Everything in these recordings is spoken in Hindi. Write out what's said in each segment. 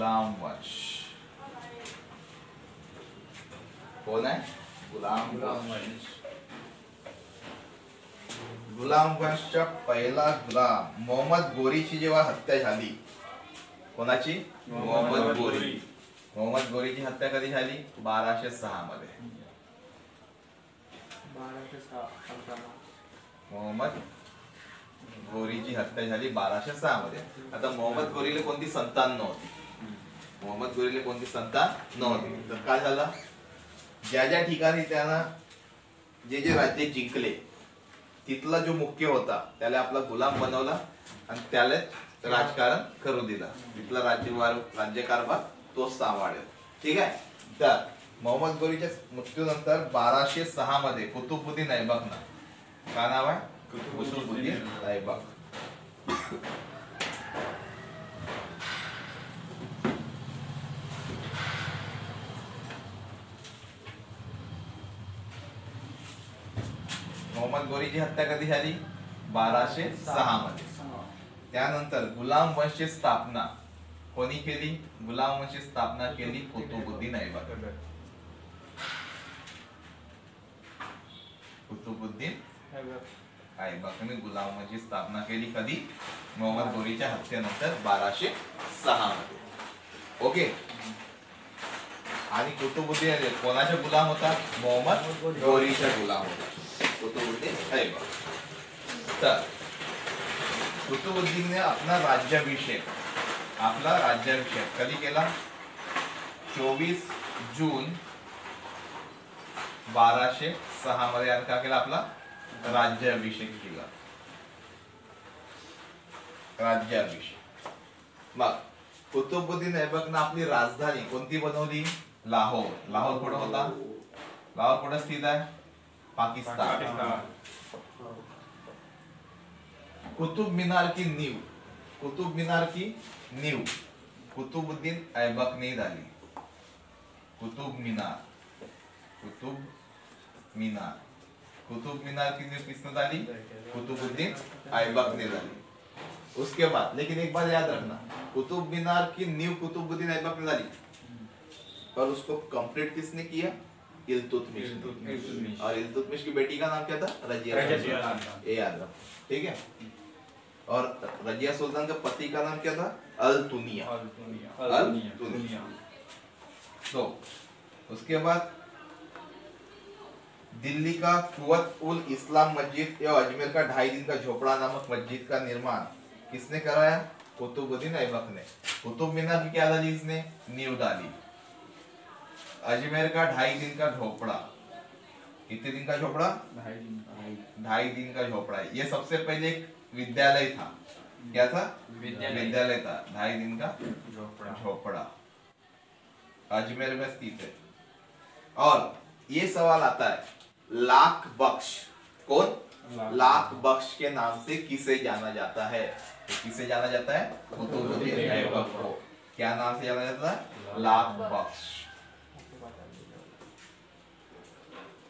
गुलाम वंश कौन है? गुलाम वंश। गुलाम वंशचा पहिला गुलाम मोहम्मद गोरीची जेव्हा हत्या झाली, कोणाची? मोहम्मद गोरी। मोहम्मद गोरीची हत्या कधी झाली? 1206 मध्ये। मोहम्मद गोरीची हत्या झाली 1206 मध्ये। आता मोहम्मद गोरीला कोणती संतान नव्हती, मोहम्मद गोरीला कोणती संतान नव्हती, तर काय झालं? ज्या ज्या ठिकाणी त्यानं जे जे राज्य जिंकले तिथला जो मुख्य होता त्याला आपला गुलाम बनवला आणि त्याला राजकारण करू दिला, तिथला राज्यकारभार तोच सांभाळेल। ठीक आहे। तर मोहम्मद गोरीच्या मृत्यूनंतर 1206 मध्ये कुतुबुद्दीन ऐबक ना, काय नाव आहे? कुतुबुद्दीन ऐबक। मोहम्मद गोरीची हत्या कधी झाली? 1206 मध्ये। त्यानंतर गुलाम वंशची स्थापना कोणी केली? गुलाम वंशची स्थापना केली कुतुबुद्दीन ऐबक। कुतुबुद्दीन ऐबकने गुलाम वंशची स्थापना केली कधी? मोहम्मद गोरीच्या हत्येनंतर 1206 मध्ये। ओके। आणि कुतुबुद्दीन कोणाचा गुलाम होता? मोहम्मद गोरीचा गुलाम होता कुतुबुद्दीन ऐबक। तर कुतुबुद्दीन ने अपना राज्याभिषेक कधी केला? 24 जून 1206 मध्ये यानं काय केला? आपला राज्याभिषेक केला। राज्याभिषेक। मग कुतुबुद्दीन ऐबकने आपली राजधानी कोणती बनवली? लाहोर। लाहोर कुठे होता? लाहोर कुठे स्थित आहे? पाकिस्तान। कुतुब मीनार की नींव, कुतुब मीनार की नींव कुतुबुद्दीन ऐबक ने डाली। कुतुब मीनार कुतुब मीनार की नींव किसने डाली? कुतुबुद्दीन ऐबक ने डाली। उसके बाद लेकिन एक बात याद रखना, कुतुब मीनार की नींव कुतुबुद्दीन ऐबक ने डाली और उसको कंप्लीट किसने किया? इल्तुतमिश। और इल्तुतमिश की बेटी का नाम क्या था? रजिया सुल्तान। ये याद रखो। ठीक है। और रजिया सुल्तान का पति का नाम क्या था? अल-तुनिया। तो उसके बाद दिल्ली का कुवत उल इस्लाम मस्जिद या अजमेर का 2.5 दिन का झोपड़ा नामक मस्जिद का निर्माण किसने कराया? कुतुबुद्दीन ऐबक ने। कुतुब मीनार की क्या डाली? इसने नींव डाली। अजमेर का 2.5 दिन का झोपड़ा, कितने दिन का झोपड़ा? 2.5 दिन का झोपड़ा। ये सबसे पहले एक विद्यालय था। क्या था? विद्यालय था। 2.5 दिन का झोपड़ा अजमेर में स्थित है। और ये सवाल आता है, लाख बख्श कौन? लाख बख्श के नाम से किसे जाना जाता है? तो किसे जाना जाता है? कुतुबुद्दीन ऐबक को। क्या नाम से जाना जाता है? लाख बख्श।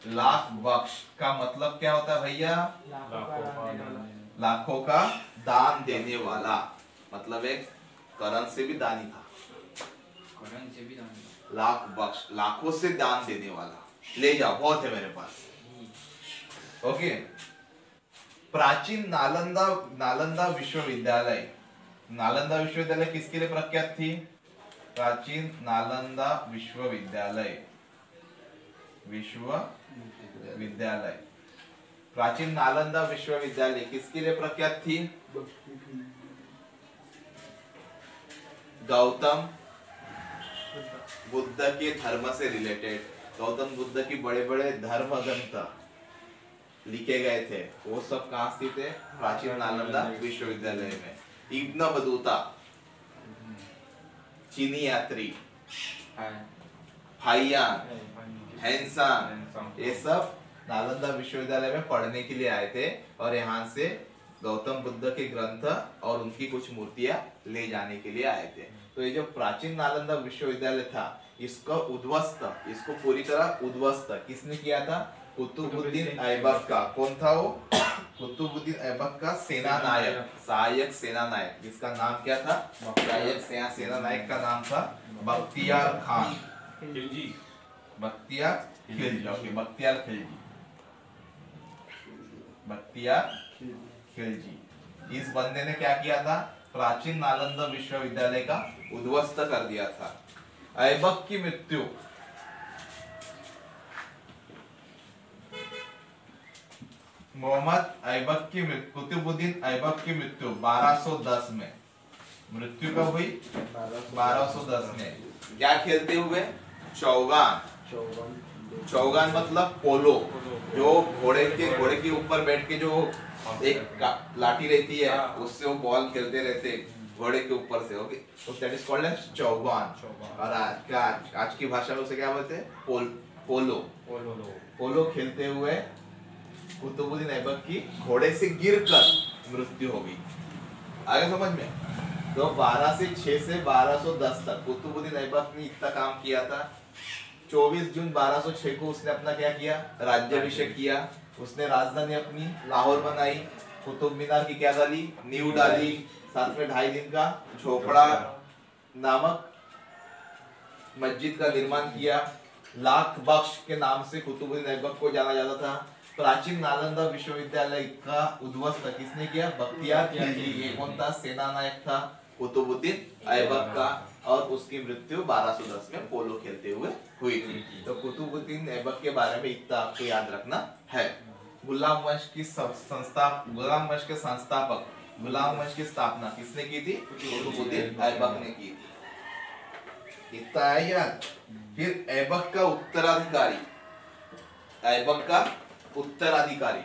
लाख बख्श का मतलब क्या होता है भैया? लाखों का दान देने वाला, मतलब एक करण से भी दानी था। लाख बख्श, लाखों से दान देने वाला। ले जाओ, बहुत है मेरे पास। ओके। प्राचीन नालंदा विश्वविद्यालय, नालंदा विश्वविद्यालय किसके लिए प्रख्यात थी? प्राचीन नालंदा विश्वविद्यालय, प्राचीन नालंदा विश्वविद्यालय किसके लिए प्रख्यात थी? गौतम बुद्ध के धर्म से रिलेटेड, गौतम बुद्ध की बड़े बड़े धर्म ग्रंथ लिखे गए थे, वो सब कहाँ स्थित है? प्राचीन नालंदा विश्वविद्यालय में। इब्न बतूता, चीनी यात्री, फाहियान, हैंसान, ये सब नालंदा विश्वविद्यालय में पढ़ने के लिए आए थे और यहाँ से गौतम बुद्ध के ग्रंथ और उनकी कुछ मूर्तियां ले जाने के लिए आए थे। तो ये जो प्राचीन नालंदा विश्वविद्यालय था, इसको पूरी तरह उद्ध्वस्त किसने किया था? कुतुबुद्दीन ऐबक का। कौन था वो? कुतुबुद्दीन ऐबक का सेना नायक, सहायक सेना नायक, जिसका नाम क्या था? सहायक सेना नायक का नाम था बख्तियार खान, बख्तियार खिलजी। ओके, बख्तियार खिलजी, बख्तियार खिलजी। इस बंदे ने क्या किया था? प्राचीन नालंदा विश्वविद्यालय का उद्ध्वस्त कर दिया था। ऐबक की मृत्यु मोहम्मद ऐबक की मृत्यु, कुतुबुद्दीन ऐबक की मृत्यु 1210 में। मृत्यु कब हुई? 1210 में। क्या खेलते हुए? चौगान। चौगान मतलब पोलो, जो घोड़े के ऊपर बैठ के जो एक लाठी रहती है, उससे वो बॉल खेलते रहते घोड़े के ऊपर से। ओके, तो that is called as chaugan. और आज की भाषा में उसे क्या बोलते हैं? पोलो। पोलो खेलते हुए कुतुबुद्दीन ऐबक की घोड़े से गिरकर मृत्यु हो गई। आगे समझ में? तो 6 से 1210 तक कुतुबुद्दीन ऐबक ने इतना काम किया था। 24 जून 1206 को उसने अपना क्या किया? राज्याभिषेक किया। उसने राजधानी अपनी लाहौर बनाई, कुतुब मीनार की क्या डाली? नींव डाली। साथ में 2.5 दिन का झोपड़ा नामक मस्जिद का निर्माण किया। लाख बख्श के नाम से कुतुबुद्दीन ऐबक को जाना जाता था। प्राचीन नालंदा विश्वविद्यालय का उद्ध्वस्त किसने किया? बख्तियार खिलजी। ये कौन था? सेना नायक था कुतुबुद्दीन ऐबक का। और उसकी मृत्यु 1210 में पोलो खेलते हुए हुई थी। तो कुतुबुद्दीन ऐबक के बारे में इतना आपको याद रखना है। गुलाम वंश के संस्थापक, गुलाम वंश की स्थापना किसने की थी? कुतुबुद्दीन ऐबक ने की थी। इतना है याद। फिर ऐबक का उत्तराधिकारी, ऐबक का उत्तराधिकारी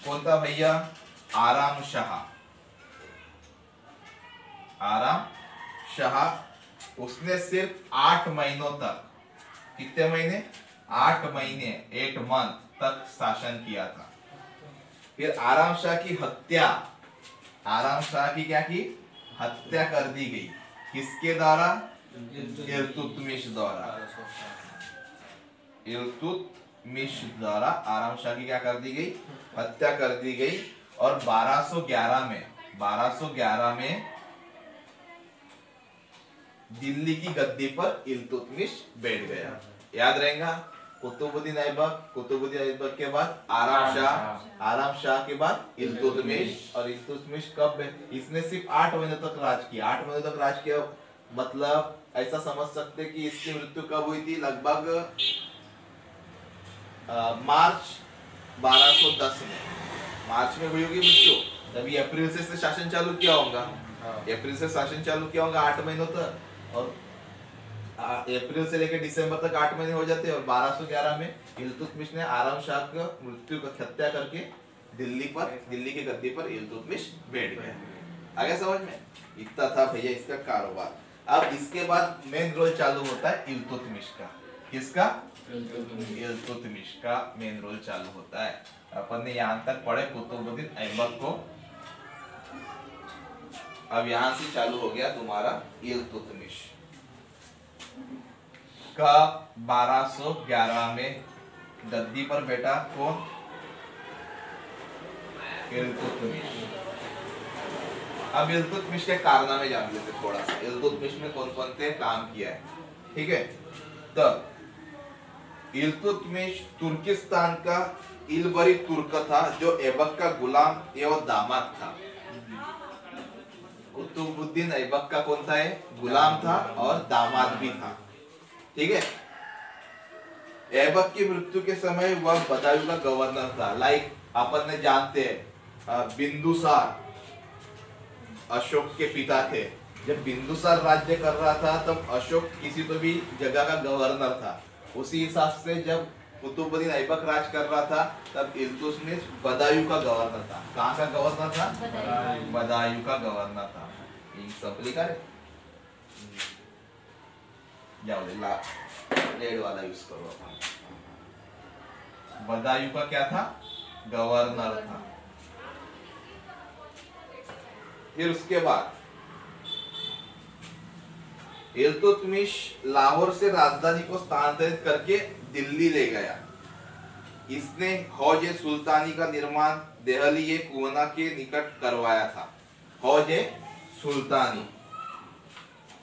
कौन था भैया? आराम शाह। आराम शाह। उसने सिर्फ 8 महीनों तक, कितने महीने? 8 महीने, 8 मंथ तक शासन किया था। फिर आराम शाह की हत्या, आराम शाह की क्या की? हत्या कर दी गई। किसके द्वारा? इल्तुतमिश द्वारा। इल्तुतमिश द्वारा आराम शाह की क्या कर दी गई? हत्या कर दी गई। और 1211 में दिल्ली की गद्दी पर इल्तुतमिश बैठ गया। याद रहेगा? कुतुबुद्दीन ऐबक के बाद आराम शाह के बाद इल्तुतमिश। और इल्तुतमिश कब? इसने सिर्फ 8 महीने तक राज किया। 8 महीने तक राज किया मतलब ऐसा समझ सकते कि इसकी मृत्यु कब हुई थी? लगभग मार्च 1210 में। मार्च में हुई होगी मृत्यु। तभी अप्रैल से शासन चालू किया होगा। अप्रैल से शासन चालू किया होगा 8 महीनों तक। और अप्रैल से लेकर दिसंबर तक 8 महीने हो जाते हैं। और 1211 में इल्तुतमिश ने आराम शाह का मृत्यु का हत्या करके दिल्ली के गद्दी पर इल्तुतमिश बैठ गया। आगे समझ में? इतना था भैया इसका कारोबार। अब इसके बाद मेन रोल चालू होता है इल्तुतमिश का। किसका? इल्तुतमिश का मेन रोल चालू होता है। अपन ने यहाँ तक पढ़े कुतुबुद्दीन ऐबक को। अब यहां से चालू हो गया तुम्हारा इल्तुतमिश का। 1211 में गद्दी पर बैठा कौन? इल्तुतमिश। अब इल्तुतमिश के कारनामे जान लेते थोड़ा सा। इल्तुतमिश में कौन कौन से काम किया है, ठीक है? तो इल्तुतमिश तुर्किस्तान का इलबरी तुर्क था, जो ऐबक का गुलाम एवं दामाद था। कुतुबुद्दीन ऐबक का कौन था? गुलाम था और दामाद भी था, ठीक है? ऐबक की मृत्यु के समय वह बदायूं का गवर्नर था। लाइक अपन ने जानते हैं बिंदुसार अशोक के पिता थे। जब बिंदुसार राज्य कर रहा था तब अशोक किसी तो भी जगह का गवर्नर था। उसी हिसाब से जब कुतुबुद्दीन ऐबक राज कर रहा था तब इल्तुतमिश बदायूं का गवर्नर था। कहाँ का गवर्नर था? बदायूं का गवर्नर था। सब लिखा है, जाओ रेड वाला यूज करो। बदायूं का क्या था? गवर्नर था। फिर उसके बाद इल्तुतमिश लाहौर से राजधानी को स्थानांतरित करके दिल्ली ले गया। इसने हौज सुल्तानी का निर्माण दिल्ली कुवना के निकट करवाया था। हौज सुल्तानी,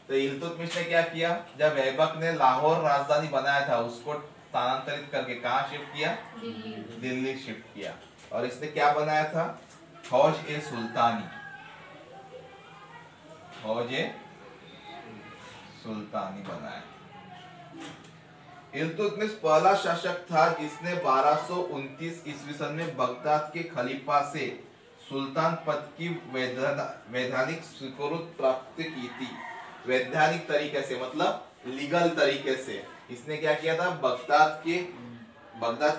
तो इल्तुतमिश ने क्या किया, जब ऐबक ने लाहौर राजधानी बनाया था उसको स्थानांतरित करके कहाँ शिफ्ट किया, दिल्ली शिफ्ट किया, और इसने क्या बनाया था, हौज ए सुल्तानी, हौज ए सुल्तानी बनाया। इल्तुतमिश पहला शासक था जिसने 1229 ईस्वी सन में बगदाद के खलीफा से सुल्तान पद की वैधानिक स्वीकृति प्राप्त की थी। वैधानिक तरीके से मतलब लीगल तरीके से इसने क्या किया था, बगदाद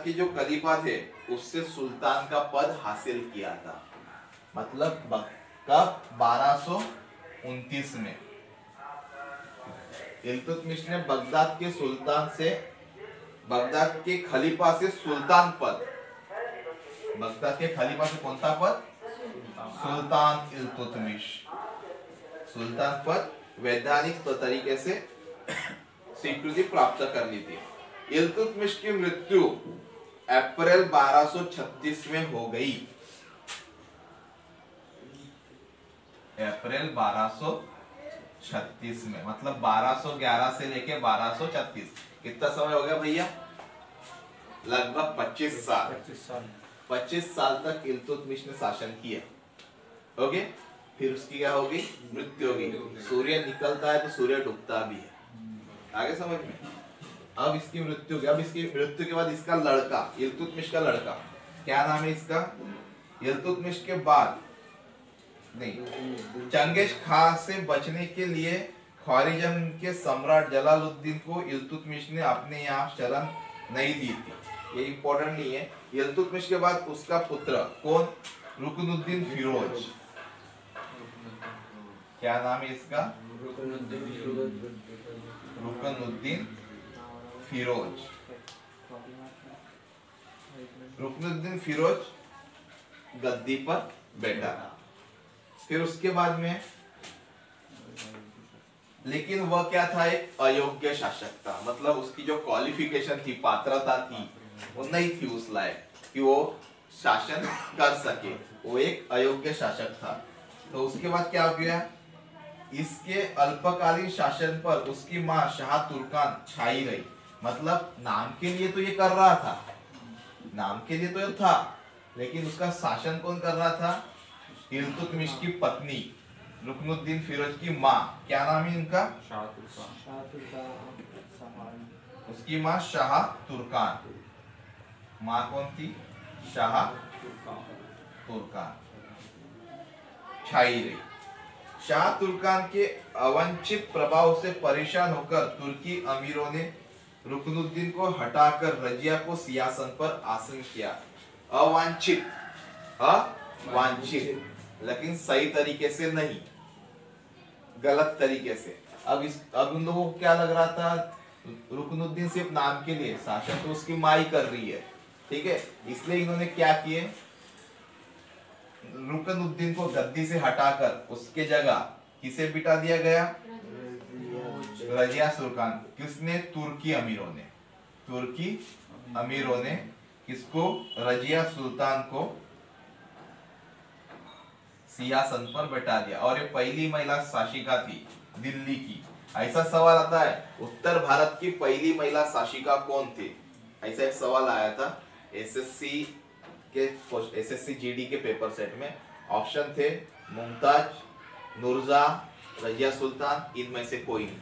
के जो खलीफा थे उससे सुल्तान का पद हासिल किया था। मतलब कब, 1229 में इल्तुतमिश ने बगदाद के सुल्तान से, बगदाद के खलीफा से सुल्तान पद, बगदाद के खलीफा से कौन सा पद, सुल्तान इल्तुतमिश, सुल्तान पद वैधानिक तरीके से स्वीकृति प्राप्त कर ली थी। इल्तुतमिश की मृत्यु अप्रैल 1236 में हो गई, अप्रैल 1236 में, मतलब 1211 से लेके 1236, कितना समय हो गया भैया, लगभग 25 साल, 25 साल तक इल्तुतमिश ने शासन किया। ओके, फिर उसकी क्या होगी, मृत्यु होगी। सूर्य निकलता है तो सूर्य डूबता भी है, आगे समझ में। अब इसकी मृत्यु होगी। अब इसकी मृत्यु के बाद इसका लड़का, इल्तुतमिश का लड़का, क्या नाम है इसका, इल्तुतमिश के बाद नहीं, चंगेज खां से बचने के लिए ख्वारिज़म के सम्राट जलालुद्दीन को इल्तुतमिश ने अपने यहाँ शरण नहीं दी थी, ये इंपॉर्टेंट नहीं है। इल्तुतमिश के बाद उसका पुत्र कौन, रुकनुद्दीन फिरोज, क्या नाम है इसका, रुकनुद्दीन फिरोज। रुकनुद्दीन फिरोज गद्दी पर बैठा। फिर उसके बाद में, लेकिन वह क्या था, एक अयोग्य शासक था, मतलब उसकी जो क्वालिफिकेशन थी, पात्रता थी, वो नहीं थी उस लायक कि वो शासन कर सके, वो एक अयोग्य शासक था। तो उसके बाद क्या हो गया, इसके अल्पकालीन शासन पर उसकी मां शाह तुर्कान छाई रही। मतलब नाम के लिए तो ये कर रहा था, नाम के लिए तो ये था, लेकिन उसका शासन कौन कर रहा था, इल्तुतमिश की पत्नी रुकनुद्दीन फिरोज की माँ, क्या नाम है इनका, उसकी माँ शाह तुर्कान, माँ कौन थी, शाह तुर्कान छाई रही। शाह तुर्कान के अवांछित प्रभाव से परेशान होकर तुर्की अमीरों ने रुकनुद्दीन को हटाकर रजिया को सियासत पर आसीन किया। अवांछित, अवांछित, लेकिन सही तरीके से नहीं, गलत तरीके से। अब उन लोगों को क्या लग रहा था, रुकनुद्दीन सिर्फ नाम के लिए, शासन तो उसकी माँ ही कर रही है, ठीक है, इसलिए इन्होंने क्या किए, रुकनुद्दीन को गद्दी से हटाकर उसके जगह किसे बिठा दिया गया, रजिया सुल्तान। किसने, तुर्की अमीरों ने, तुर्की अमीरों ने किसको, रजिया सुल्तान को सियासत पर बैठा दिया। और ये पहली महिला शासिका थी दिल्ली की। ऐसा सवाल आता है, उत्तर भारत की पहली महिला शासिका कौन थी, ऐसा एक सवाल आया था एसएससी जीडी के पेपर सेट में। ऑप्शन थे मुमताज, नूरजहां, रजिया सुल्तान, इनमें से कोई नहीं।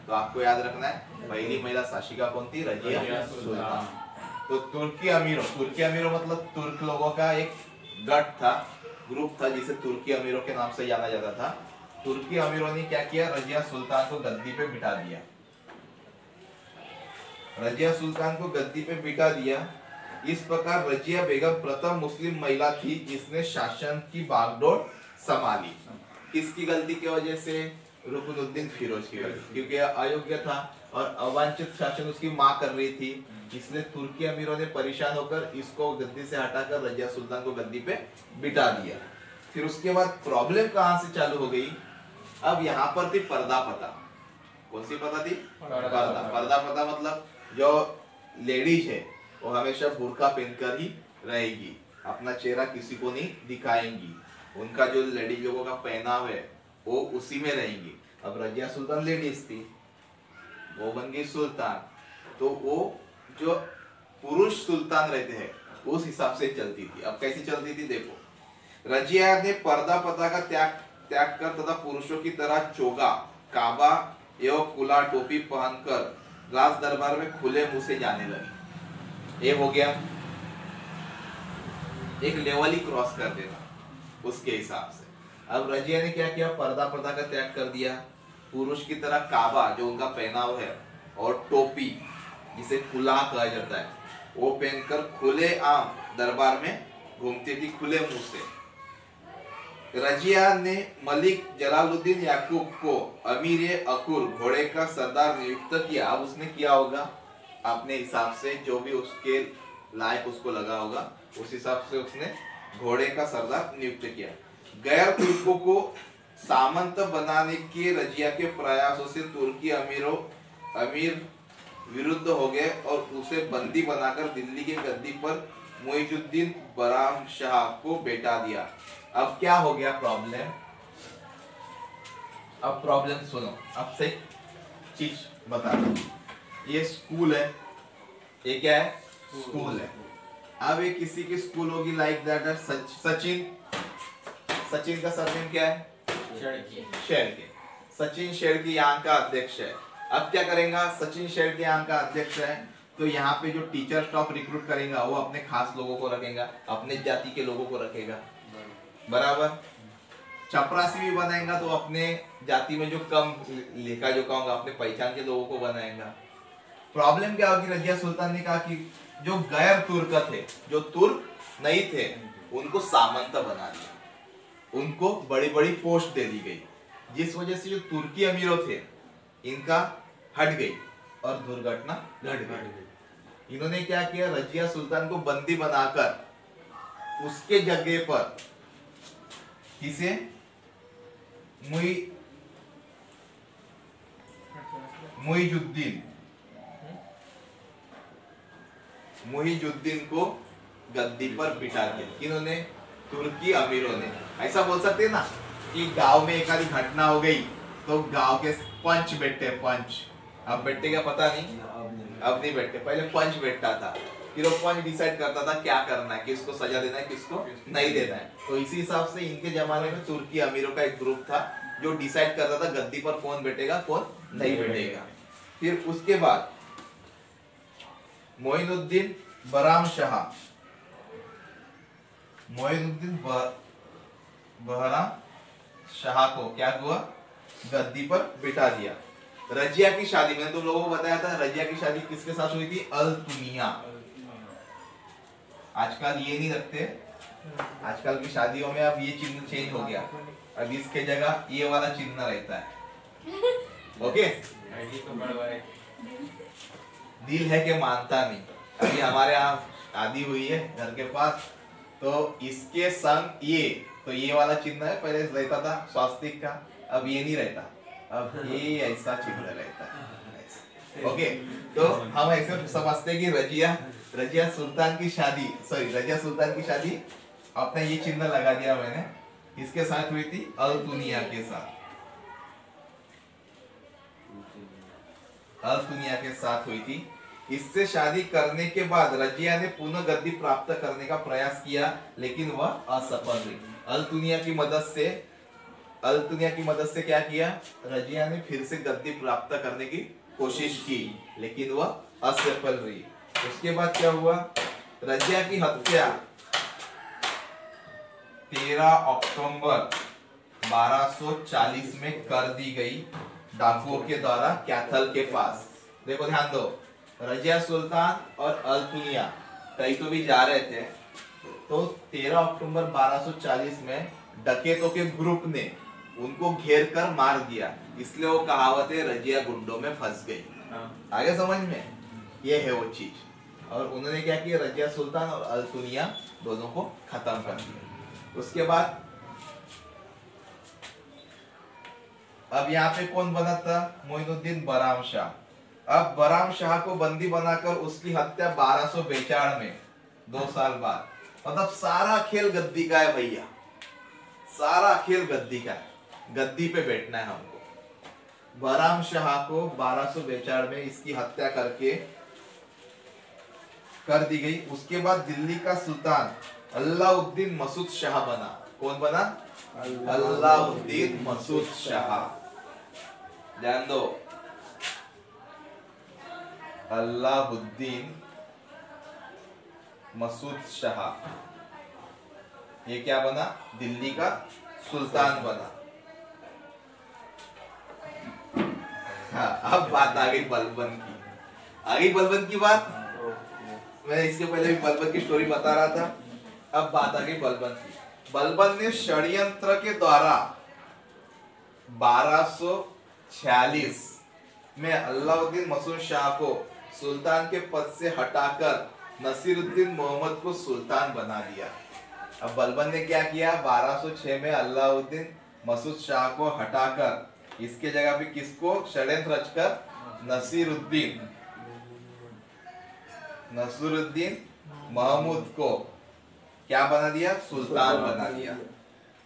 तो आपको याद रखना है पहली महिला शासिका कौन थी, रजिया सुल्तान। तो तुर्की अमीरों मतलब तुर्क लोगों का एक गट था, ग्रुप था, जिसे तुर्की अमीरों के नाम से जाना जाता था। तुर्की अमीरों ने क्या किया, रजिया सुल्तान को गद्दी पे बिठा दिया, रजिया सुल्तान को गद्दी पे बिठा दिया। इस प्रकार रजिया बेगम प्रथम मुस्लिम महिला थी जिसने शासन की बागडोर संभाली। किसकी गलती की वजह से, रुकनुद्दीन फिरोज की गलती, क्योंकि अयोग्य था और अवांछित शासन उसकी माँ कर रही थी, इसलिए तुर्की अमीरों ने परेशान होकर इसको गद्दी से हटाकर रजिया सुल्तान को गद्दी पे बिठा दिया। फिर उसके बाद प्रॉब्लम कहां से चालू हो गई, अब यहाँ पर थी पर्दा प्रथा। कौन सी प्रथा थी, पर्दा प्रथा मतलब जो लेडीज है वो हमेशा बुर्का पहनकर ही रहेगी, अपना चेहरा किसी को नहीं दिखाएंगी, उनका जो लेडी लोगों का पहनाव है वो उसी में रहेंगी। अब रजिया सुल्तान लेडीज थी, वो बन गई सुल्तान, तो वो जो पुरुष सुल्तान रहते हैं उस हिसाब से चलती थी। अब कैसी चलती थी देखो, रजिया ने पर्दा प्रथा का त्याग कर तथा पुरुषों की तरह चोगा, काबा एवं कुला टोपी पहनकर राज दरबार में खुले मुंह से जाने लगी। ये हो गया एक लेवल ही क्रॉस कर देना उसके हिसाब से। अब रजिया ने क्या किया, पर्दा प्रथा का त्याग कर दिया, पुरुष की तरह काबा जो उनका पहनाव है और टोपी जिसे कुला कहा जाता है वो पहनकर खुले आम दरबार में घूमती थी खुले मुंह से। रजिया ने मलिक जलालुद्दीन याकूब को अमीर अकुर घोड़े का सरदार नियुक्त किया। अब उसने किया होगा अपने हिसाब से, जो भी उसके लायक उसको लगा होगा उस हिसाब से उसने घोड़े का सरदार नियुक्त किया। गैर तुर्कों को सामंत बनाने के रजिया के प्रयासों से तुर्की अमीर विरुद्ध हो गए और उसे बंदी बनाकर दिल्ली की गद्दी पर मुइजुद्दीन बराम शाह को बैठा दिया। अब क्या हो गया प्रॉब्लम, अब प्रॉब्लम सुनो, अब से चीज बता दो। ये स्कूल है, ये क्या है, स्कूल है। अब ये किसी की स्कूल होगी लाइक दैट सचिन, सचिन का सरनेम क्या है, शेड़के। सचिन शेड़के यहाँ का अध्यक्ष है। अब क्या करेगा, सचिन शेड़के यहाँ का अध्यक्ष है तो यहाँ पे जो टीचर स्टाफ रिक्रूट करेगा वो अपने खास लोगों को रखेगा, अपने जाति के लोगों को रखेगा, बराबर। चपरासी भी बनाएगा तो अपने जाति में जो कम लेखा जोखा होगा अपने पहचान के लोगों को बनाएगा। प्रॉब्लम क्या होगी, रजिया सुल्तान ने कहा कि जो गैर तुर्क थे, जो तुर्क नहीं थे, उनको सामंत बना दिया, उनको बड़ी बड़ी पोस्ट दे दी गई, जिस वजह से जो तुर्की अमीरों थे इनका हट गई और दुर्घटना घट गई। इन्होंने क्या किया, रजिया सुल्तान को बंदी बनाकर उसके जगह पर किसे, मुइजुद्दीन को गद्दी पर बिठा दिया। इन्होंने तुर्की अमीरों ने, ऐसा बोल सकते ना कि गांव में एक आधी घटना हो गई तो गांव के पंच बैठते, पंच, अब बैठते क्या पता नहीं, अब नहीं बैठते, पहले पंच बैठता था, फिर वो पंच डिसाइड करता था क्या करना है, किसको सजा देना है, किसको नहीं देना है। तो इसी हिसाब से इनके जमाने में तुर्की अमीरों का एक ग्रुप था जो डिसाइड करता था गद्दी पर कौन बैठेगा कौन नहीं बैठेगा। फिर उसके बाद मोइनुद्दीन बराम शाह, मोइनुद्दीन बहराम शाह को क्या हुआ, गद्दी पर बिठा दिया। रजिया की शादी, मैंने तुम लोगों को बताया था रजिया की शादी किसके साथ हुई थी, अल-तुनिया। आजकल ये नहीं रखते, आजकल की शादियों में अब ये चिन्ह चेंज हो गया, अब इसके जगह ये वाला चिन्ह रहता है। ओके, दिल है कि मानता नहीं। अभी हमारे यहाँ शादी हुई है घर के पास, तो इसके संग ये, तो ये वाला चिन्ह है, पहले रहता था स्वास्तिक का, अब ये नहीं रहता, अब ये ऐसा चिन्ह रहता है। ओके, तो हम ऐसे समझते कि रजिया सुल्तान की शादी, सॉरी रजिया सुल्तान की शादी अपने ये चिन्ह लगा दिया मैंने, इसके साथ हुई थी, अल-तुनिया के साथ, अल-तुनिया के साथ हुई थी। इससे शादी करने के बाद रजिया ने पुनः गद्दी प्राप्त करने का प्रयास किया लेकिन वह असफल रही। अल-तुनिया की मदद से क्या किया, रजिया ने फिर से गद्दी प्राप्त करने की कोशिश की लेकिन वह असफल रही। उसके बाद क्या हुआ, रजिया की हत्या 13 अक्टूबर 1240 में कर दी गई डाकुओं के द्वारा कैथल के पास। देखो ध्यान दो, रजिया सुल्तान और अल-तुनिया कहीं तो भी जा रहे थे, तो 13 अक्टूबर 1240 में डकैतों के ग्रुप ने उनको घेर कर मार दिया, इसलिए वो कहावत है रजिया गुंडों में फंस गई। आगे समझ में, ये है वो चीज। और उन्होंने क्या किया, रजिया सुल्तान और अल-तुनिया दोनों को खत्म कर दिया। उसके बाद अब यहाँ पे कौन बना था, मोइनुद्दीन बराम शाह। अब बराम शाह को बंदी बनाकर उसकी हत्या 1242 में, 2 साल बाद। मतलब सारा खेल गद्दी का है भैया, सारा खेल गद्दी का है, गद्दी पे बैठना है हमको। बराम शाह को 1242 में इसकी हत्या करके कर दी गई। उसके बाद दिल्ली का सुल्तान अल्लाउद्दीन मसूद शाह बना। कौन बना? अल्लाउद्दीन मसूद शाह। ध्यान दो, अल्लाउद्दीन मसूद शाह, ये क्या बना? दिल्ली का सुल्तान बना। हाँ, अब बात आ गई बलबन की। आ गई बलबन की बात। मैं इसके पहले भी बलबन की स्टोरी बता रहा था, अब बात आ गई बलबन की। बलबन ने षड्यंत्र के द्वारा 1246 में अल्लाउद्दीन मसूद शाह को सुल्तान के पद से हटाकर नसीरुद्दीन मोहम्मद को सुल्तान बना दिया। अब बलबन ने क्या किया? 1206 में अल्लाउद्दीन मसूद शाह को हटाकर इसके जगह पे किसको षड्यंत्र रचकर नसीरुद्दीन महमूद को क्या बना दिया? सुल्तान बना दिया।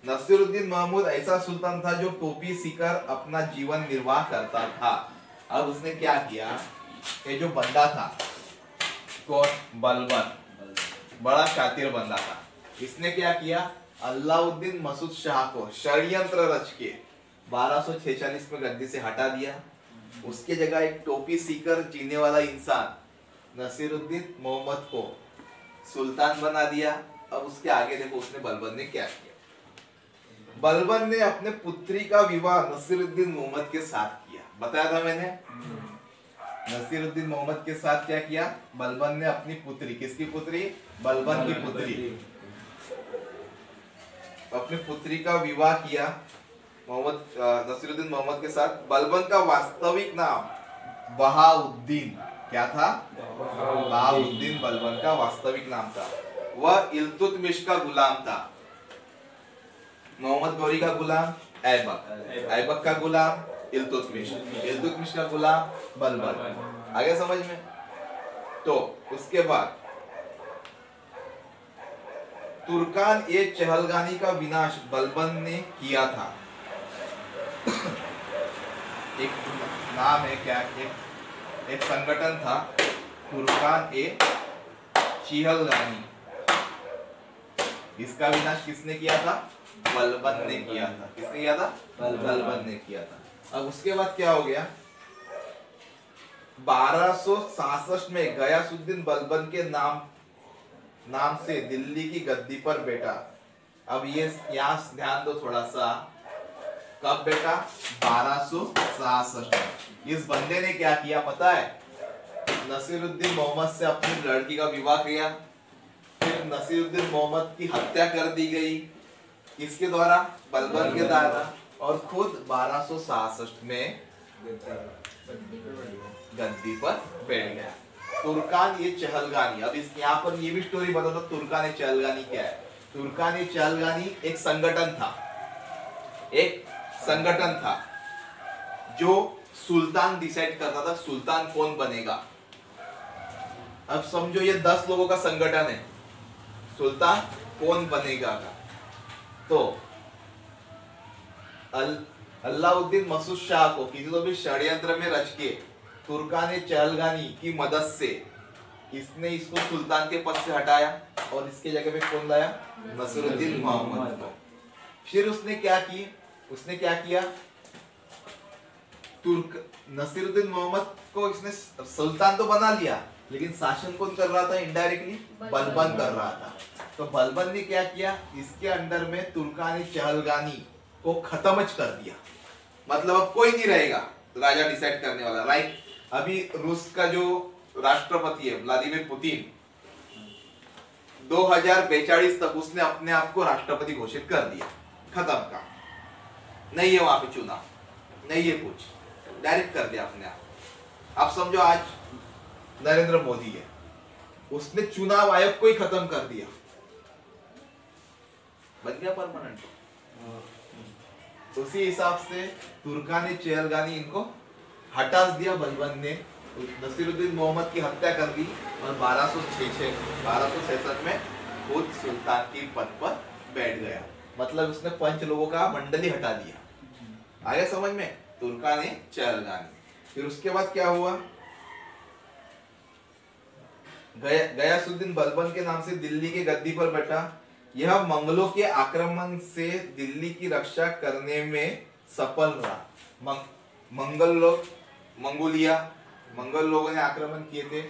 नसीरुद्दीन महमूद ऐसा सुल्तान था जो टोपी सीकर अपना जीवन निर्वाह करता था। अब उसने क्या किया? ये जो बंदा था, कौन? बलबन, बड़ा शातिर बंदा था। इसने क्या किया? अल्लाउद्दीन मसूद शाह को षड्यंत्र रच के 1246 में गद्दी से हटा दिया। उसके जगह एक टोपी सीकर जीने वाला इंसान नसीरुद्दीन मोहम्मद को सुल्तान बना दिया। अब उसके आगे देखो उसने बलबन ने क्या किया। बलबन ने अपने पुत्री का विवाह नसीरुद्दीन मोहम्मद के साथ किया। बताया था मैंने, नसीरुद्दीन मोहम्मद के साथ क्या किया? बलबन ने अपनी पुत्री, किसकी पुत्री? बलबन की पुत्री, अपनी पुत्री का विवाह किया नसीरुद्दीन मोहम्मद के साथ। बलबन का वास्तविक नाम बहाउद्दीन, क्या था? बहाउद्दीन बलबन का वास्तविक नाम था। वह इल्तुतमिश का गुलाम था। मोहम्मद गौरी का गुलाम ऐबक, ऐबक का गुलाम इल्तुतमिश, इल्तुतमिश का गुलाम बलबन। आगे समझ में? तो उसके बाद तुर्कान ए चहलगानी का विनाश बलबन ने किया था। एक नाम है क्या, एक संगठन था तुर्कान ए चहलगानी। इसका विनाश किसने किया था? बलबन ने किया था। किसने किया था? बलबन ने किया था। अब उसके बाद क्या हो गया? 1266 में गयासुद्दीन बलबन के नाम से दिल्ली की गद्दी पर बैठा। अब ये यहाँ ध्यान दो थोड़ा सा, कब बैठा? 1266 में। इस बंदे ने क्या किया पता है? नसीरुद्दीन मोहम्मद से अपनी लड़की का विवाह किया, फिर नसीरुद्दीन मोहम्मद की हत्या कर दी गई इसके द्वारा, बलबन के द्वारा, और खुद 1266 में गद्दी पर बैठ गया। तुर्कान ये चहलगानी। अब इस यहाँ पर ये भी स्टोरी बता दो, तुर्कान ये चहलगानी क्या है? तुर्कान ये चहलगानी एक संगठन था, एक संगठन था जो सुल्तान डिसाइड करता था सुल्तान कौन बनेगा। अब समझो ये 10 लोगों का संगठन है, सुल्तान कौन बनेगा का। तो अल्लाउद्दीन मसूद शाह को किसी तो भी षड्यंत्र में रच के तुर्कान चहलगानी की मदद से इसने इसको सुल्तान के पद से हटाया और इसके जगह पे कौन लाया? नसीरुद्दीन मोहम्मद को। फिर उसने क्या किया? नसीरुद्दीन मोहम्मद को इसने सुल्तान तो बना लिया, लेकिन शासन कौन कर रहा था? इनडायरेक्टली बलबन कर रहा था। तो बलबन ने क्या किया? इसके अंडर में तुर्कान चहलगानी को खत्म कर दिया। मतलब अब कोई नहीं रहेगा राजा डिसाइड करने वाला। राइट, अभी रूस का जो राष्ट्रपति है व्लादिमीर पुतिन, 2042 तक उसने अपने आप को राष्ट्रपति घोषित कर दिया। खत्म का नहीं है वहां पे चुनाव, नहीं है कुछ, डायरेक्ट कर दिया अपने आप। आप समझो आज नरेंद्र मोदी है, उसने चुनाव आयोग को ही खत्म कर दिया, बन गया परमानेंट। उसी हिसाब से तुर्कानी चहलगानी इनको हटा दिया बलबन ने नसीरुद्दीन मोहम्मद की हत्या कर दी और 1266 में खुद सुल्तान की पद पर बैठ गया। मतलब उसने पंच लोगों का मंडली हटा दिया। आया समझ में? तुर्कानी चरगानी। फिर उसके बाद क्या हुआ? गयासुद्दीन बलबन के नाम से दिल्ली के गद्दी पर बैठा। यह मंगलों के आक्रमण से दिल्ली की रक्षा करने में सफल रहा। मंगल लोगों ने आक्रमण किए थे,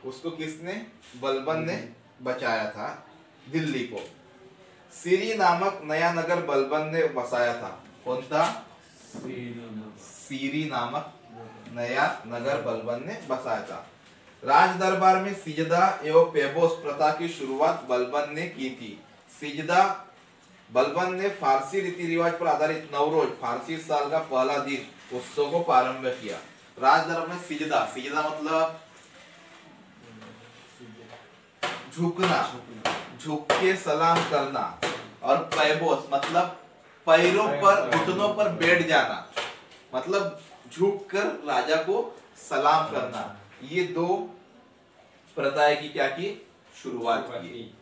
उसको किसने? बलबन ने बचाया था दिल्ली को। सीरी नामक नया नगर बलबन ने बसाया था। कौन था? सीरी नामक नया नगर बलबन ने बसाया था। राज दरबार में सिजदा एवं पेबोस प्रथा की शुरुआत बलबन ने की थी। सिजदा बलबन ने फारसी रीति रिवाज पर आधारित नवरोज, फारसी साल का पहला दिन उत्सव को प्रारंभ किया। राज दरबार में सिजदा मतलब झुकना, झुक के सलाम करना, और पैबोस मतलब पैरों पर, घुटनों पर बैठ जाना, मतलब झुक कर राजा को सलाम करना। ये दो प्रथाएं की क्या की? शुरुआत की।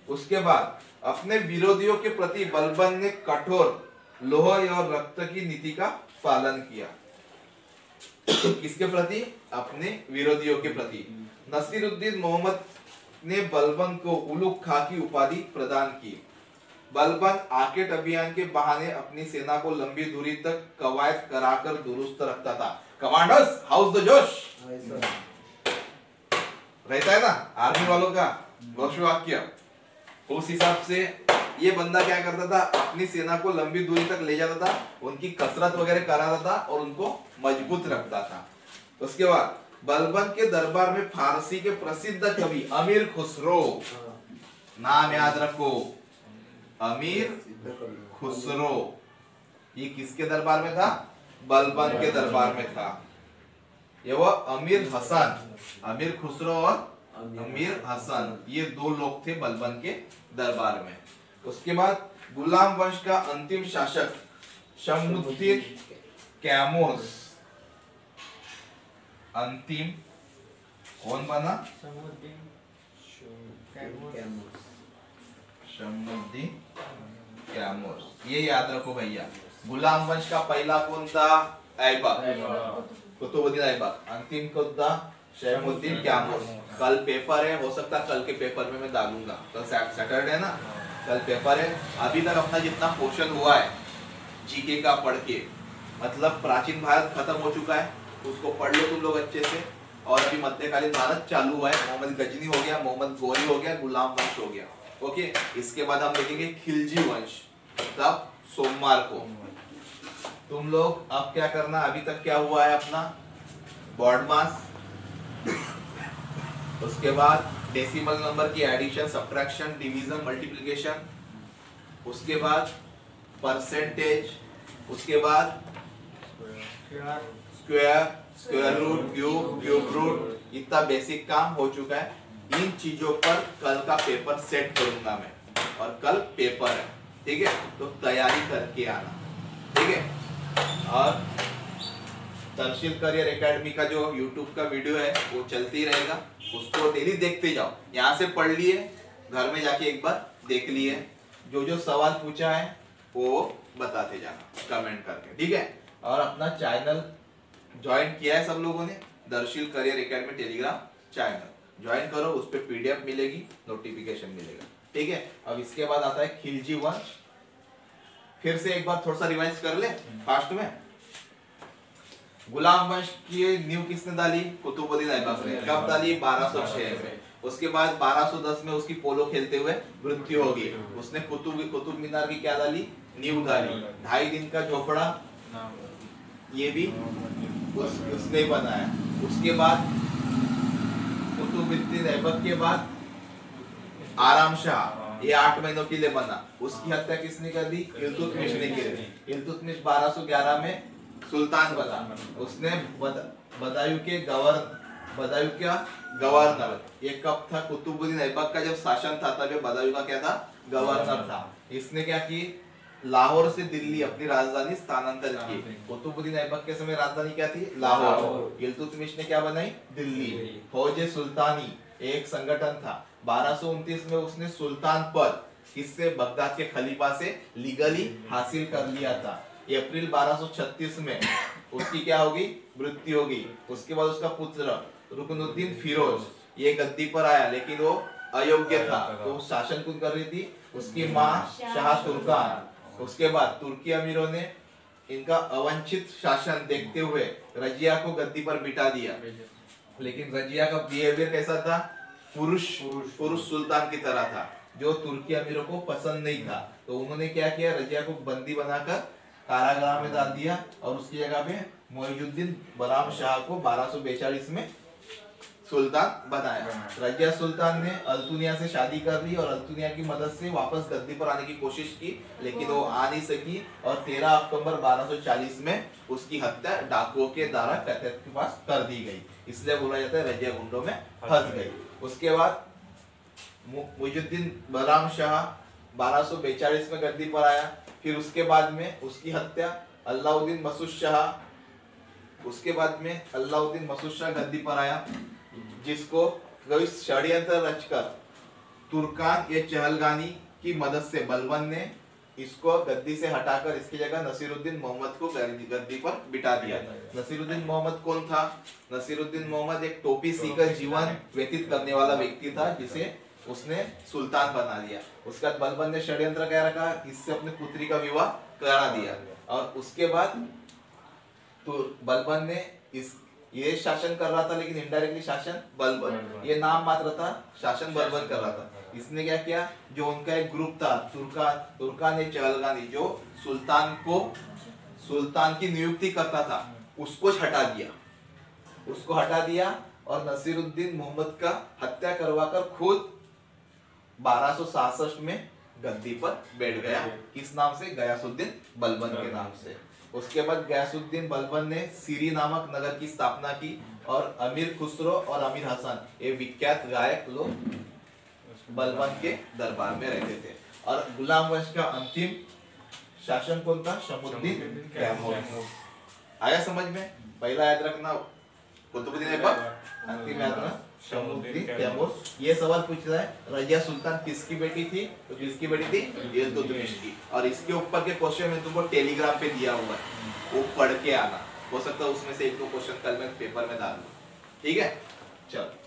उसके बाद अपने विरोधियों के प्रति बलबन ने कठोर लोह और रक्त की नीति का पालन किया। किसके प्रति? अपने विरोधियों के प्रति। नसीरुद्दीन मोहम्मद ने बलबन को उलुग खां की उपाधि प्रदान की। बलबन आकेट अभियान के बहाने अपनी सेना को लंबी दूरी तक कवायद कराकर दुरुस्त रखता था। कमांडर्स, हाउस द जोश रहता है ना आर्मी वालों का घोषवाक्य। उस हिसाब से ये बंदा क्या करता था? अपनी सेना को लंबी दूरी तक ले जाता था, उनकी कसरत वगैरह कराता था और उनको मजबूत रखता था। उसके बाद बलबन के दरबार में फारसी के प्रसिद्ध कवि अमीर खुसरो, नाम याद रखो, अमीर खुसरो, ये किसके दरबार में था? बलबन के दरबार में था। ये वो अमीर हसन, अमीर खुसरो और अमीर हसन, ये दो लोग थे बलबन के दरबार में। उसके बाद गुलाम वंश का अंतिम शासक शमसुद्दीन कैमूर, अंतिम कौन बना? शमसुद्दीन कैमूर, ये याद रखो भैया। गुलाम वंश का पहला कौन था? ऐबक, कुतुबुद्दीन ऐबक। अंतिम कौन था? शमसुद्दीन कैमूर। कल पेपर है, हो सकता है कल के पेपर में मैं डालूंगा, कल सैटरडे है ना, कल पेपर है। अभी तक अपना जितना पोर्शन हुआ है जीके का पढ़ के, मतलब प्राचीन भारत खत्म हो चुका है, उसको पढ़ लो तुम लोग अच्छे से। और अभी मध्यकालीन भारत चालू हुआ है, मोहम्मद गजनी हो गया, मोहम्मद गोरी हो गया, गुलाम वंश हो गया। ओके, इसके बाद हम देखेंगे खिलजी वंश, तब सोमवार को। तुम लोग अब क्या करना, अभी तक क्या हुआ है अपना बॉड मास, उसके बाद डेसिमल नंबर की एडिशन, सब्ट्रैक्शन, डिवीजन, मल्टीप्लिकेशन, उसके बाद परसेंटेज, उसके बाद square, square root, cube root, इतना बेसिक काम हो चुका है। इन चीजों पर कल का पेपर सेट करूंगा मैं, और कल पेपर है, ठीक है, तो तैयारी करके आना, ठीक है। और दर्शिल करियर एकेडमी का जो YouTube का वीडियो है वो चलती रहेगा, उसको डेली देखते जाओ। यहाँ से पढ़ लिए, घर में जाके एक बार देख लिए, जो जो सवाल पूछा है वो बताते जाना कमेंट करके, ठीक है। और अपना चैनल ज्वाइन किया है सब लोगों ने, Darsheel career academy Telegram channel join करो, उस पर PDF मिलेगी, नोटिफिकेशन मिलेगा, ठीक है। अब इसके बाद आता है खिलजी वंश। फिर से एक बार थोड़ा सा रिवाइज कर ले फास्ट में। गुलाम वंश की नींव किसने डाली? कुतुबुद्दीन ऐबक ने। कब डाली? 1206 में। उसके बाद 1210 में उसकी पोलो खेलते हुए मृत्यु होगी। उसने कुतुब मीनार की क्या डाली? नींव डाली। 2.5 दिन का झोपड़ा ये भी उसने बनाया। उसके बाद कुतुबुद्दीन ऐबक के बाद आराम शाह, ये 8 महीनों के लिए बना। उसकी हत्या किसने कर दी? इल्तुतमिश ने की थी। इल्तुतमिश 1211 में सुल्तान बना। उसने बदायूं का गवर्नर, ये कब था? कुतुबुद्दीन ऐबक का जब शासन था तब ये बदायूं का क्या था? गवर्नर था। इसने क्या की? लाहौर से दिल्ली अपनी राजधानी स्थानांतरित की। कुतुबुद्दीन ऐबक के समय राजधानी क्या थी? लाहौर। इल्तुतमिश ने क्या बनाई? दिल्ली। फौज सुल्तानी एक संगठन था। 1229 में उसने सुल्तान पद किससे? बगदाद के खलीफा से लीगली हासिल कर लिया था। अप्रैल 1236 में उसकी क्या होगी? मृत्यु होगी। उसके बाद उसका पुत्र रुकनुद्दीन फिरोज ये गद्दी पर आया, लेकिन वो अयोग्य था। तो शासन कौन कर रही थी? उसकी माँ शाह तुर्कान। उसके बाद तुर्की अमीरों ने इनका अवंचित शासन देखते हुए रजिया को गद्दी पर बिठा दिया, लेकिन रजिया का बिहेवियर कैसा था? पुरुष सुल्तान की तरह था, जो तुर्की अमीरों को पसंद नहीं था। तो उन्होंने क्या किया? रजिया को बंदी बनाकर कारागार में डाल दिया और उसकी जगह पे मोइजुद्दीन बराम शाह को 1242 में सुल्तान बनाया। रजिया सुल्तान ने अल्तुनिया से शादी कर ली और अल्तुनिया की मदद से वापस गद्दी पर आने की कोशिश की, लेकिन वो आ नहीं सकी और 13 अक्टूबर 1240 में उसकी हत्या डाकुओं के द्वारा कत्ल के पास कर दी गई। इसलिए बोला जाता है रजिया गुंडों में फंस गई। उसके बाद मोइजुद्दीन बराम शाह 1242 में गद्दी पर आया। फिर उसके बाद में उसकी हत्या अलाउद्दीन मसूद शाह, उसके बाद में अलाउद्दीन मसूद शाह गद्दी पर आया, जिसको कोई षड्यंत्र रचकर तुर्कान या चहलगानी की मदद से बलबन ने इसको गद्दी से हटाकर इसकी जगह नसीरुद्दीन मोहम्मद को गद्दी पर बिठा दिया। नसीरुद्दीन मोहम्मद कौन था? नसीरुद्दीन मोहम्मद एक टोपी सीकर जीवन व्यतीत करने वाला व्यक्ति था, जिसे उसने सुल्तान बना दिया। उसके बाद बलबन ने षड्यंत्र क्या रखा? इससे अपनी पुत्री का विवाह करा दिया और उसके बाद तो बलबन ने ये शासन कर रहा था, लेकिन इनडायरेक्टली शासन बलबन, ये नाम मात्र था, शासन बलबन कर रहा था। इसने क्या किया? जो उनका एक ग्रुप था तुर्कान चहलगानी, जो सुल्तान की नियुक्ति करता था, उसको हटा दिया और नसीरुद्दीन मोहम्मद का हत्या करवाकर खुद 1266 में गद्दी पर बैठ गया। किस नाम से? गयासुद्दीन बलबन के नाम से। उसके बाद गयासुद्दीन बलबन ने सीरी नामक नगर की स्थापना की और अमीर खुसरो और अमीर हसन ये विख्यात गायक लोग बलबन के दरबार में रहते थे। और गुलाम वंश का अंतिम शासन कौन था? शमुद्दीन तैमूर। आया समझ में? पहला याद रखना कुतुबुद्दीन ऐबक, अंतिम याद रखना शमुद्दीन तैमूर। ये सवाल पूछ रहा है रजिया सुल्तान किसकी बेटी थी? तो किसकी बेटी थी? इल्तुतमिश की। और इसके ऊपर के क्वेश्चन में तुमको टेलीग्राम पे दिया हुआ है, वो पढ़ के आना। हो सकता है उसमें से एक दो क्वेश्चन कल मैं पेपर में डाल दूं। ठीक है, चलो।